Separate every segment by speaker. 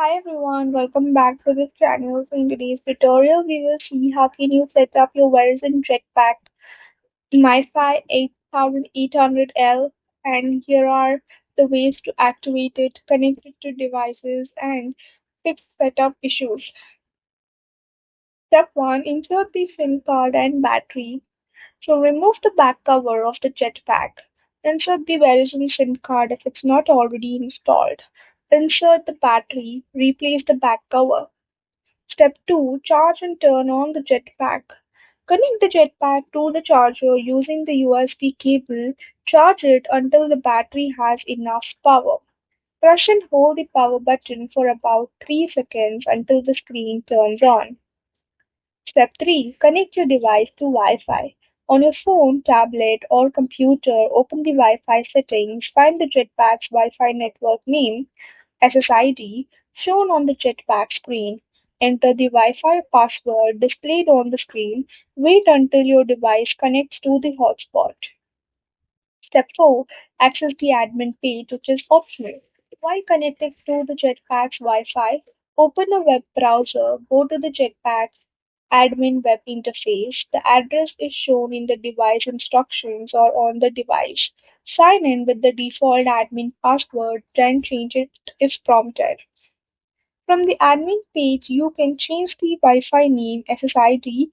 Speaker 1: Hi everyone, welcome back to this channel. So in today's tutorial, we will see how can you set up your Verizon Jetpack MiFi 8800L, and here are the ways to activate it, connect it to devices, and fix setup issues. Step 1. Insert the SIM card and battery. So remove the back cover of the Jetpack. Insert the Verizon SIM card if it's not already installed. Insert the battery, replace the back cover. Step 2. Charge and turn on the jetpack. Connect the jetpack to the charger using the USB cable. Charge it until the battery has enough power. Press and hold the power button for about 3 seconds until the screen turns on. Step 3. Connect your device to Wi-Fi. On your phone, tablet, or computer, open the Wi-Fi settings, find the jetpack's Wi-Fi network name, SSID, shown on the Jetpack screen. Enter the Wi-Fi password displayed on the screen. Wait until your device connects to the hotspot. Step 4. Access the admin page, which is optional. While connected to the Jetpack's Wi-Fi, open a web browser, go to the Jetpack admin web interface. The address is shown in the device instructions or on the device. Sign in with the default admin password, then change it if prompted. From the admin page, you can change the Wi-Fi name SSID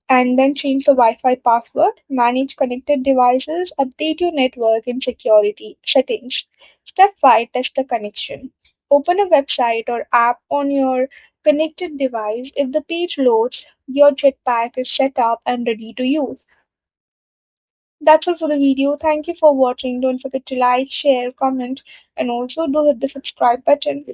Speaker 1: and then change the Wi-Fi password, manage connected devices, update your network and security settings. Step 5. Test the connection. Open a website or app on your connected device. If the page loads, your Jetpack is set up and ready to use. That's all for the video. Thank you for watching. Don't forget to like, share, comment, and also do hit the subscribe button.